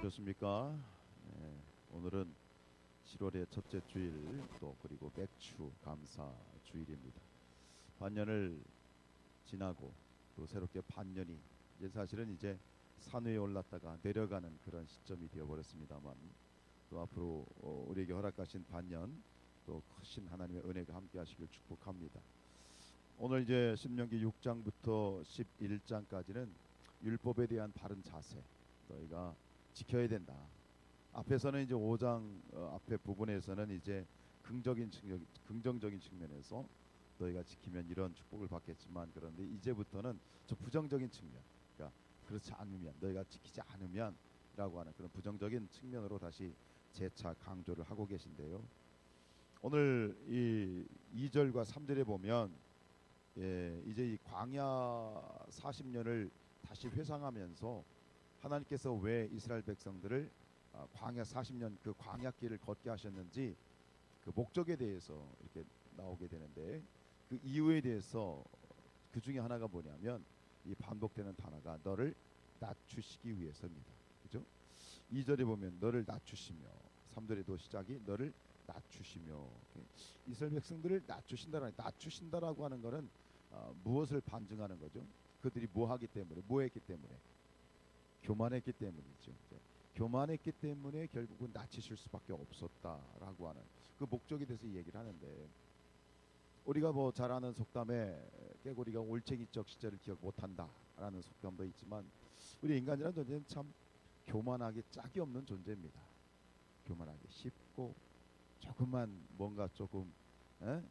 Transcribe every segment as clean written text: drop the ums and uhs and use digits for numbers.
오셨습니까? 네, 오늘은 7월의 첫째 주일 또 그리고 맥주 감사 주일입니다. 반년을 지나고 또 새롭게 반년이 이제 사실은 이제 산 위에 올랐다가 내려가는 그런 시점이 되어버렸습니다만 또 앞으로 우리에게 허락하신 반년 또 크신 하나님의 은혜가 함께하시길 축복합니다. 오늘 이제 신명기 6장부터 11장까지는 율법에 대한 바른 자세 너희가 지켜야 된다. 앞에서는 이제 5장 앞에 부분에서는 이제 긍정적인 측면에서 너희가 지키면 이런 축복을 받겠지만 그런데 이제부터는 저 부정적인 측면, 그러니까 그렇지 않으면 너희가 지키지 않으면라고 하는 그런 부정적인 측면으로 다시 재차 강조를 하고 계신데요. 오늘 이 2절과 3절에 보면 이제 이 광야 40년을 다시 회상하면서 하나님께서 왜 이스라엘 백성들을 광야 40년 그 광야길을 걷게 하셨는지 그 목적에 대해서 이렇게 나오게 되는데 그 이유에 대해서 그 중에 하나가 뭐냐면 이 반복되는 단어가 너를 낮추시기 위해서입니다. 그죠? 2절에 보면 너를 낮추시며 3절에도 시작이 너를 낮추시며 이스라엘 백성들을 낮추신다라고 하는 것은 무엇을 반증하는 거죠? 그들이 뭐하기 때문에 뭐했기 때문에 교만했기 때문이죠. 교만했기 때문에 결국은 낮추실 수밖에 없었다라고 하는 그 목적에 대해서 얘기를 하는데 우리가 뭐 잘 아는 속담에 깨구리가 올챙이적 시절을 기억 못한다라는 속담도 있지만 우리 인간이라는 존재는 참 교만하기 짝이 없는 존재입니다. 교만하기 쉽고 조금만 뭔가 조금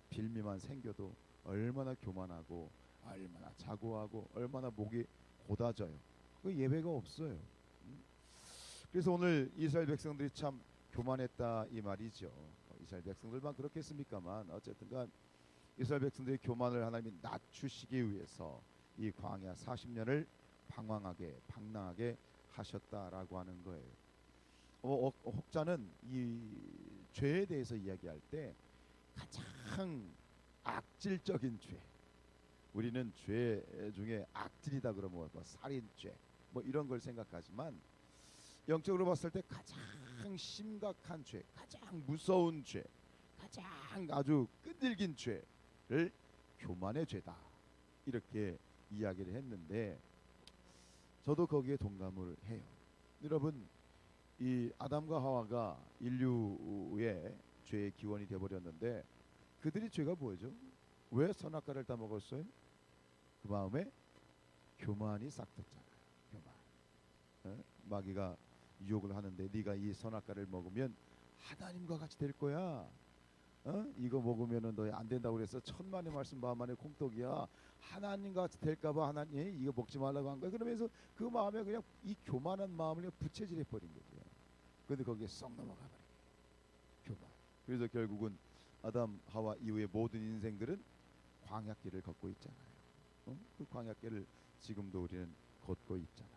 빌미만 생겨도 얼마나 교만하고 얼마나 자고하고 얼마나 목이 고다져요. 그 예배가 없어요. 그래서 오늘 이스라엘 백성들이 참 교만했다 이 말이죠. 이스라엘 백성들만 그렇겠습니까만 어쨌든간 이스라엘 백성들의 교만을 하나님이 낮추시기 위해서 이 광야 40년을 방랑하게 하셨다라고 하는 거예요. 혹자는 이 죄에 대해서 이야기할 때 가장 악질적인 죄, 우리는 죄 중에 악질이다 그러면 뭐 살인죄 뭐 이런 걸 생각하지만 영적으로 봤을 때 가장 심각한 죄, 가장 무서운 죄, 가장 아주 끈질긴 죄를 교만의 죄다 이렇게 이야기를 했는데 저도 거기에 동감을 해요. 여러분 이 아담과 하와가 인류의 죄의 기원이 되어버렸는데 그들이 죄가 뭐죠? 왜 선악과를 다 먹었어요? 그 마음에 교만이 싹텄잖아요. 교만. 마귀가 유혹을 하는데 네가 이 선악과를 먹으면 하나님과 같이 될 거야. 이거 먹으면은 너 안 된다고 그래서 천만의 말씀 만만의 콩떡이야. 하나님과 같이 될까봐 하나님 이거 먹지 말라고 한 거야. 그러면서 그 마음에 그냥 이 교만한 마음을 그냥 부채질해 버린 거죠. 그런데 거기에 썩 넘어가 버린 거예요. 교만. 그래서 결국은 아담 하와 이후의 모든 인생들은 광야길을 걷고 있잖아요. 그 광야길을 지금도 우리는 걷고 있잖아요.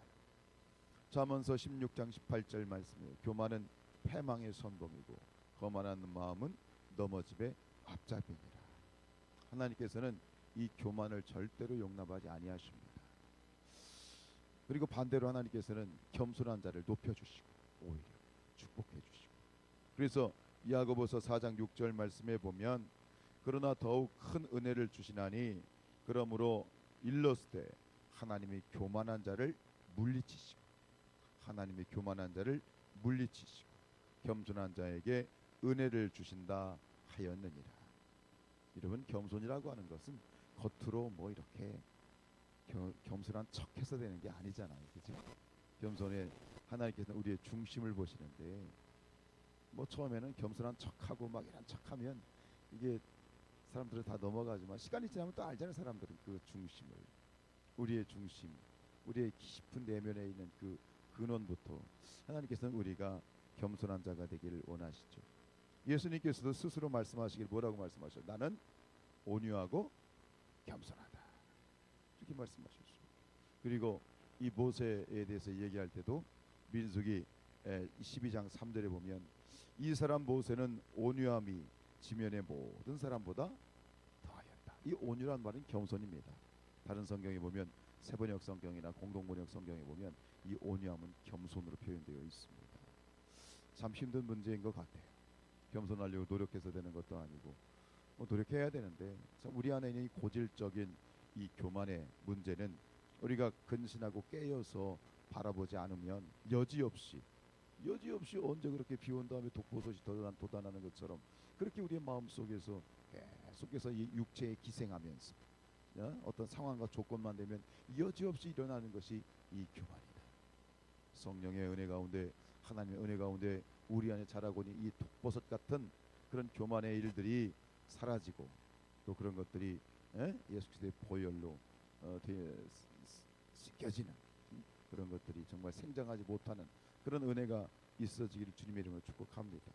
잠언서 16장 18절 말씀이에요. 교만은 패망의 선봉이고 거만한 마음은 넘어짐의 앞잡이니라. 하나님께서는 이 교만을 절대로 용납하지 아니하십니다. 그리고 반대로 하나님께서는 겸손한 자를 높여주시고 오히려 축복해 주시고 그래서 야고보서 4장 6절 말씀에 보면 그러나 더욱 큰 은혜를 주시나니 그러므로 일렀을 때 하나님이 교만한 자를 물리치시고 하나님이 교만한 자를 물리치시고 겸손한 자에게 은혜를 주신다 하였느니라. 여러분 겸손이라고 하는 것은 겉으로 뭐 이렇게 겸손한 척해서 되는 게 아니잖아요. 그죠? 겸손에 하나님께서는 우리의 중심을 보시는데 뭐 처음에는 겸손한 척하고 막 이런 척하면 이게 사람들은 다 넘어가지만 시간이 지나면 또 알잖아요. 사람들은 그 중심을 우리의 중심 우리의 깊은 내면에 있는 그 근원부터 하나님께서는 우리가 겸손한 자가 되기를 원하시죠. 예수님께서도 스스로 말씀하시길 뭐라고 말씀하셨어요? 나는 온유하고 겸손하다 이렇게 말씀하셨어요. 그리고 이 모세에 대해서 얘기할 때도 민수기 12장 3절에 보면 이 사람 모세는 온유함이 지면의 모든 사람보다 더하였다. 이 온유란 말은 겸손입니다. 다른 성경에 보면 세번역 성경이나 공동번역 성경에 보면 이 온유함은 겸손으로 표현되어 있습니다. 참 힘든 문제인 것 같아요. 겸손하려고 노력해서 되는 것도 아니고 노력해야 되는데 참 우리 안에 있는 이 고질적인 이 교만의 문제는 우리가 근신하고 깨어서 바라보지 않으면 여지없이 언제 그렇게 비온 다음에 독버섯이 돋아나는 것처럼 그렇게 우리의 마음속에서 계속해서 이 육체에 기생하면서 어떤 상황과 조건만 되면 여지없이 일어나는 것이 이 교만이다. 성령의 은혜 가운데 하나님의 은혜 가운데 우리 안에 자라고 있는 이 독버섯 같은 그런 교만의 일들이 사라지고 또 그런 것들이 예수 그리스도의 보혈로 씻겨지는 그런 것들이 정말 생장하지 못하는 그런 은혜가 있어지기를 주님의 이름으로 축복합니다.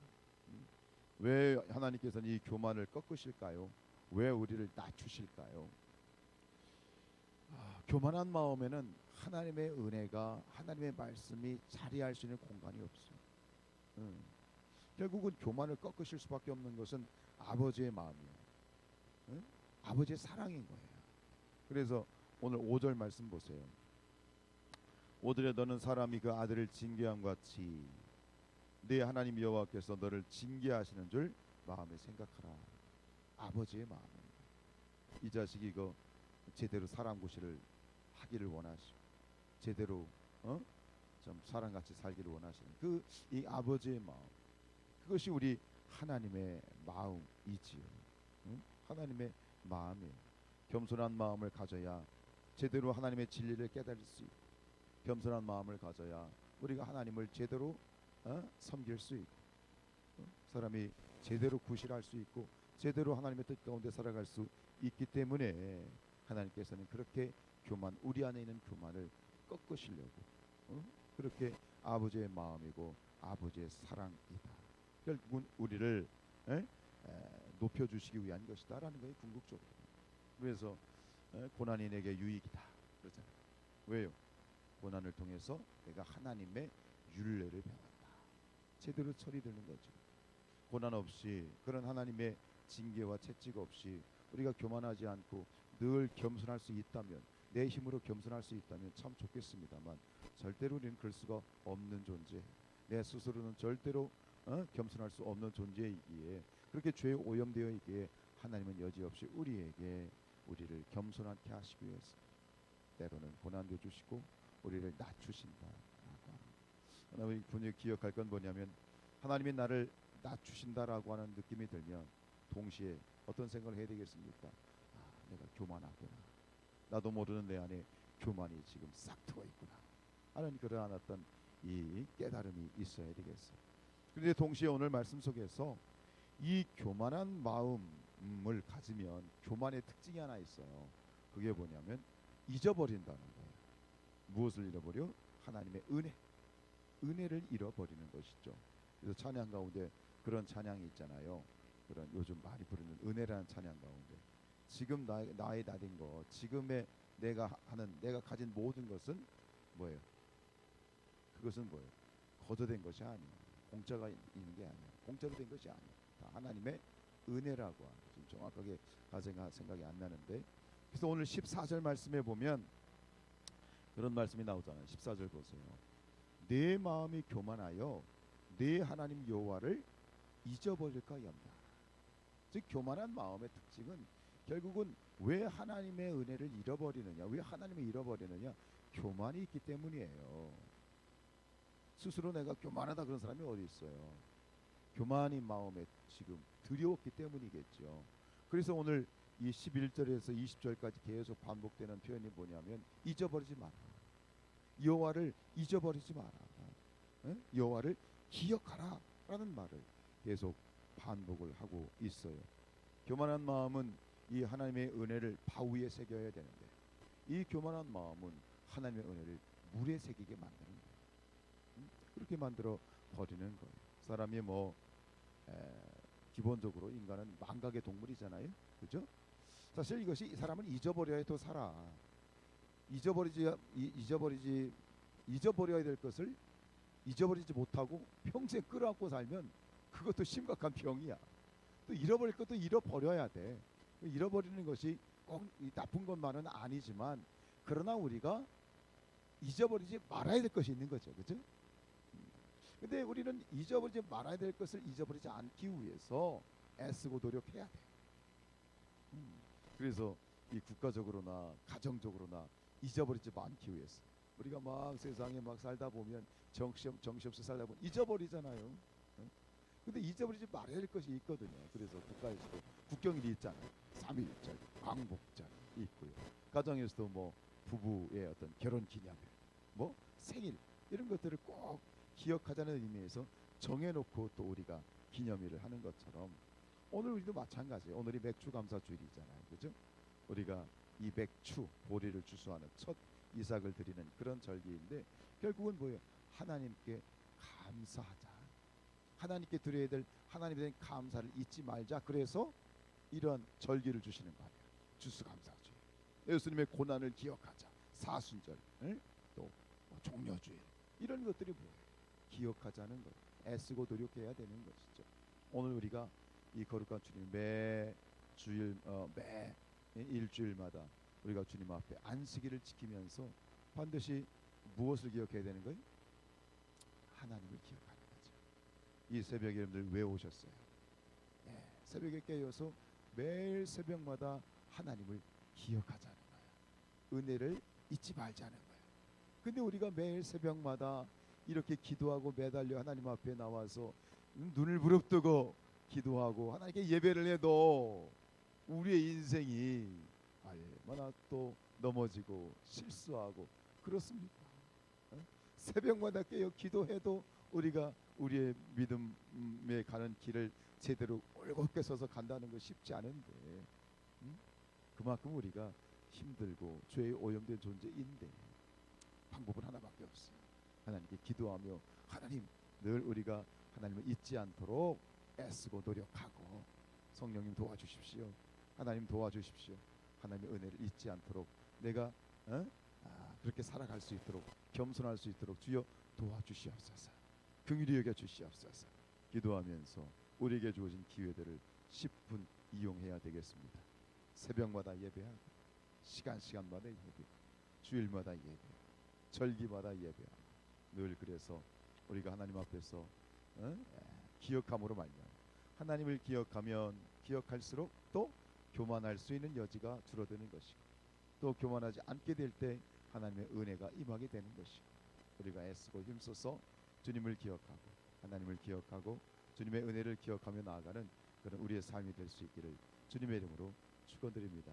왜 하나님께서는 이 교만을 꺾으실까요? 왜 우리를 낮추실까요? 교만한 마음에는 하나님의 은혜가 하나님의 말씀이 자리할 수 있는 공간이 없어요. 결국은 교만을 꺾으실 수밖에 없는 것은 아버지의 마음이에요. 아버지의 사랑인 거예요. 그래서 오늘 5절 말씀 보세요. 5절에 너는 사람이 그 아들을 징계함 같이 네 하나님 여호와께서 너를 징계하시는 줄 마음에 생각하라. 아버지의 마음입니다. 이 자식이 이거 제대로 사람 구실을 하기를 원하시고 제대로 좀 사람같이 살기를 원하시는 그 이 아버지의 마음, 그것이 우리 하나님의 마음이지요. 하나님의 마음이에요. 겸손한 마음을 가져야 제대로 하나님의 진리를 깨달을 수 있고 겸손한 마음을 가져야 우리가 하나님을 제대로 섬길 수 있고 사람이 제대로 구실할 수 있고 제대로 하나님의 뜻 가운데 살아갈 수 있기 때문에 하나님께서는 그렇게 우리 안에 있는 교만을 꺾으시려고 그렇게 아버지의 마음이고 아버지의 사랑이다. 결국은 우리를 높여주시기 위한 것이다 라는 것이 궁극적으로. 그래서 고난이 내게 유익이다 그러잖아요. 왜요? 고난을 통해서 내가 하나님의 율례를 배웠다. 제대로 처리되는 거죠. 고난 없이 그런 하나님의 징계와 채찍 없이 우리가 교만하지 않고 늘 겸손할 수 있다면 내 힘으로 겸손할 수 있다면 참 좋겠습니다만 절대로 우리는 그럴 수가 없는 존재, 내 스스로는 절대로 겸손할 수 없는 존재이기에 그렇게 죄에 오염되어 있기에 하나님은 여지없이 우리를 겸손하게 하시기 위해서 때로는 고난도 주시고 우리를 낮추신다. 하나님 분명히 기억할 건 뭐냐면 하나님이 나를 낮추신다라고 하는 느낌이 들면 동시에 어떤 생각을 해야 되겠습니까? 내가 교만하구나. 나도 모르는 내 안에 교만이 지금 싹 트어 있구나 하는 그러한 어떤 이 깨달음이 있어야 되겠어요. 그런데 동시에 오늘 말씀 속에서 이 교만한 마음을 가지면 교만의 특징이 하나 있어요. 그게 뭐냐면 잊어버린다는 거예요. 무엇을 잃어버려? 하나님의 은혜를 잃어버리는 것이죠. 그래서 찬양 가운데 그런 찬양이 있잖아요. 그런 요즘 많이 부르는 은혜라는 찬양 가운데 지금 나의 나된 것, 지금의 내가 가진 모든 것은 뭐예요? 그것은 뭐예요? 거저된 것이 아니에요. 공짜가 있는 게 아니에요. 공짜로 된 것이 아니에요. 다 하나님의 은혜라고 하는, 지금 정확하게 생각이 안 나는데, 그래서 오늘 14절 말씀에 보면 그런 말씀이 나오잖아요. 14절 보세요. 내 마음이 교만하여 내 하나님 여호와를 잊어버릴까 염려하라. 즉 교만한 마음의 특징은 결국은 왜 하나님의 은혜를 잃어버리느냐, 왜 하나님을 잃어버리느냐, 교만이 있기 때문이에요. 스스로 내가 교만하다 그런 사람이 어디 있어요? 교만이 마음에 지금 두려웠기 때문이겠죠. 그래서 오늘 이 11절에서 20절까지 계속 반복되는 표현이 뭐냐면 잊어버리지 마라. 여호와를 잊어버리지 마라. 여호와를 기억하라 라는 말을 계속 반복을 하고 있어요. 교만한 마음은 이 하나님의 은혜를 바위에 새겨야 되는데 이 교만한 마음은 하나님의 은혜를 물에 새기게 만드는 거예요. 그렇게 만들어 버리는 거예요. 사람이 기본적으로 인간은 망각의 동물이잖아요. 그죠? 사실 이것이 이 사람을 잊어버려야 더 살아. 잊어버려야 될 것을 잊어버리지 못하고 평생 끌어안고 살면 그것도 심각한 병이야. 또 잃어버릴 것도 잃어버려야 돼. 잃어버리는 것이 꼭 나쁜 것만은 아니지만 그러나 우리가 잊어버리지 말아야 될 것이 있는 거죠. 그죠? 근데 우리는 잊어버리지 말아야 될 것을 잊어버리지 않기 위해서 애쓰고 노력해야 돼. 그래서 이 국가적으로나 가정적으로나 잊어버리지 않기 위해서 우리가 막 세상에 막 살다 보면 정신없이 살다 보면 잊어버리잖아요. 근데 잊어버리지 말아야 할 것이 있거든요. 그래서 국가에서도 국경일이 있잖아요. 3.1절, 광복절 있고요. 가정에서도 뭐 부부의 어떤 결혼기념일, 뭐 생일 이런 것들을 꼭 기억하자는 의미에서 정해놓고 또 우리가 기념일을 하는 것처럼 오늘 우리도 마찬가지예요. 오늘이 맥주 감사 주일이잖아요. 그죠? 우리가 이 맥주 보리를 주수하는 첫 이삭을 드리는 그런 절기인데 결국은 뭐예요? 하나님께 감사하자. 하나님께 드려야 될 하나님에 대한 감사를 잊지 말자. 그래서 이런 절기를 주시는 거예요. 주수감사주일, 예수님의 고난을 기억하자. 사순절, 또 종려주일 이런 것들이 뭐예요? 기억하자는 거예요. 애쓰고 노력해야 되는 것이죠. 오늘 우리가 이 거룩한 주님 매 주일 매 일주일마다 우리가 주님 앞에 안식일을 지키면서 반드시 무엇을 기억해야 되는 거예요? 하나님을 기억하는 거죠. 이 새벽에 여러분들 왜 오셨어요? 네, 새벽에 깨어서 매일 새벽마다 하나님을 기억하자는 거예요. 은혜를 잊지 말자는 거예요. 근데 우리가 매일 새벽마다 이렇게 기도하고 매달려 하나님 앞에 나와서 눈을 부릅뜨고 기도하고 하나님께 예배를 해도 우리의 인생이 얼마나 또 넘어지고 실수하고 그렇습니까? 새벽마다 깨어 기도해도 우리가 우리의 믿음에 가는 길을 제대로 올곧게 서서 간다는 거 쉽지 않은데 그만큼 우리가 힘들고 죄에 오염된 존재인데 방법은 하나밖에 없어요. 하나님께 기도하며 하나님 늘 우리가 하나님을 잊지 않도록 애쓰고 노력하고 성령님 도와주십시오. 하나님 도와주십시오. 하나님의 은혜를 잊지 않도록 내가 그렇게 살아갈 수 있도록 겸손할 수 있도록 주여 도와주시옵소서. 긍휼히 여겨 주시옵소서. 기도하면서 우리에게 주어진 기회들을 10분 이용해야 되겠습니다. 새벽마다 예배하고 시간마다 예배, 주일마다 예배, 절기마다 예배하고 늘 그래서 우리가 하나님 앞에서 기억함으로 말미암아 하나님을 기억하면 기억할수록 또 교만할 수 있는 여지가 줄어드는 것이고 또 교만하지 않게 될 때 하나님의 은혜가 임하게 되는 것이고 우리가 애쓰고 힘써서 주님을 기억하고 하나님을 기억하고 주님의 은혜를 기억하며 나아가는 그런 우리의 삶이 될 수 있기를 주님의 이름으로 축원드립니다.